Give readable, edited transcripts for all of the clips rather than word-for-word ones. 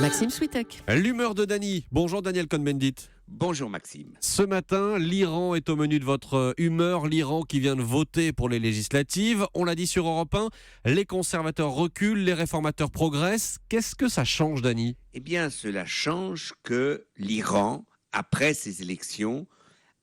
Maxime Switek. L'humeur de Dany. Bonjour Daniel Cohn-Bendit. Bonjour Maxime. Ce matin, l'Iran est au menu de votre humeur. L'Iran qui vient de voter pour les législatives. On l'a dit sur Europe 1, les conservateurs reculent, les réformateurs progressent. Qu'est-ce que ça change, Dany ? Eh bien, cela change que l'Iran, après ces élections,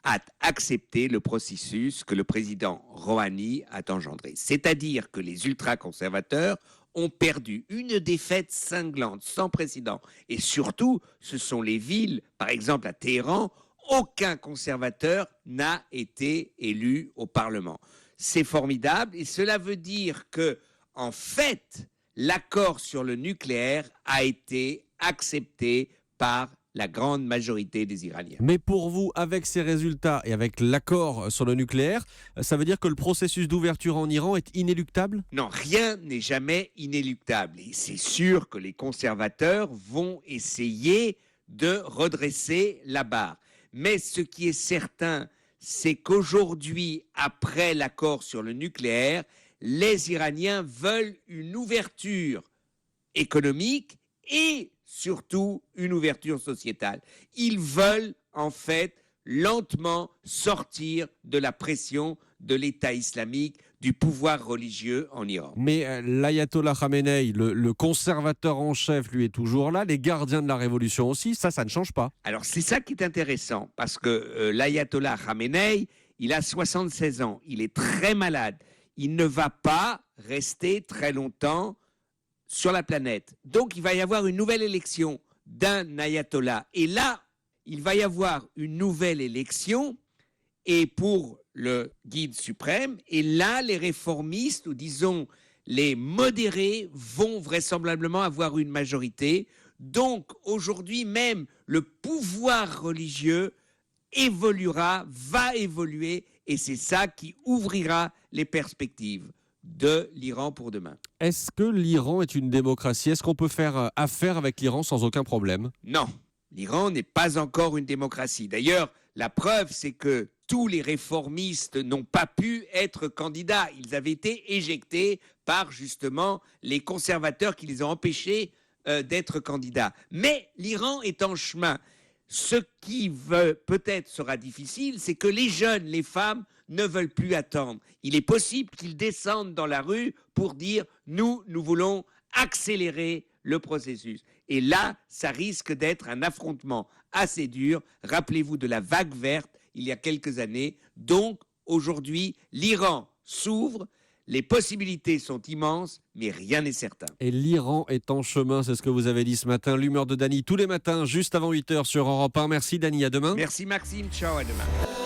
a accepté le processus que le président Rouhani a engendré. C'est-à-dire que les ultra-conservateurs ont perdu une défaite cinglante, sans précédent. Et surtout, ce sont les villes, par exemple à Téhéran, aucun conservateur n'a été élu au Parlement. C'est formidable et cela veut dire que, en fait, l'accord sur le nucléaire a été accepté par la grande majorité des Iraniens. Mais pour vous, avec ces résultats et avec l'accord sur le nucléaire, ça veut dire que le processus d'ouverture en Iran est inéluctable ? Non, rien n'est jamais inéluctable. Et c'est sûr que les conservateurs vont essayer de redresser la barre. Mais ce qui est certain, c'est qu'aujourd'hui, après l'accord sur le nucléaire, les Iraniens veulent une ouverture économique et surtout une ouverture sociétale. Ils veulent en fait lentement sortir de la pression de l'État islamique, du pouvoir religieux en Iran. Mais l'ayatollah Khamenei, le conservateur en chef, lui est toujours là. Les gardiens de la révolution aussi, ça ne change pas. Alors c'est ça qui est intéressant, parce que l'ayatollah Khamenei, il a 76 ans, il est très malade. Il ne va pas rester très longtemps sur la planète. Donc, il va y avoir une nouvelle élection d'un ayatollah. Et là, il va y avoir une nouvelle élection et pour le guide suprême. Et là, les réformistes, ou disons les modérés, vont vraisemblablement avoir une majorité. Donc, aujourd'hui même, le pouvoir religieux va évoluer, et c'est ça qui ouvrira les perspectives de l'Iran pour demain. Est-ce que l'Iran est une démocratie ? Est-ce qu'on peut faire affaire avec l'Iran sans aucun problème ? Non, l'Iran n'est pas encore une démocratie. D'ailleurs, la preuve, c'est que tous les réformistes n'ont pas pu être candidats. Ils avaient été éjectés par justement les conservateurs qui les ont empêchés d'être candidats. Mais l'Iran est en chemin. Ce qui peut-être sera difficile, c'est que les jeunes, les femmes, ne veulent plus attendre. Il est possible qu'ils descendent dans la rue pour dire « nous voulons accélérer le processus ». Et là, ça risque d'être un affrontement assez dur. Rappelez-vous de la vague verte il y a quelques années. Donc, aujourd'hui, l'Iran s'ouvre. Les possibilités sont immenses, mais rien n'est certain. Et l'Iran est en chemin, c'est ce que vous avez dit ce matin. L'humeur de Dany tous les matins, juste avant 8h sur Europe 1. Merci Dany, à demain. Merci Maxime, ciao, à demain.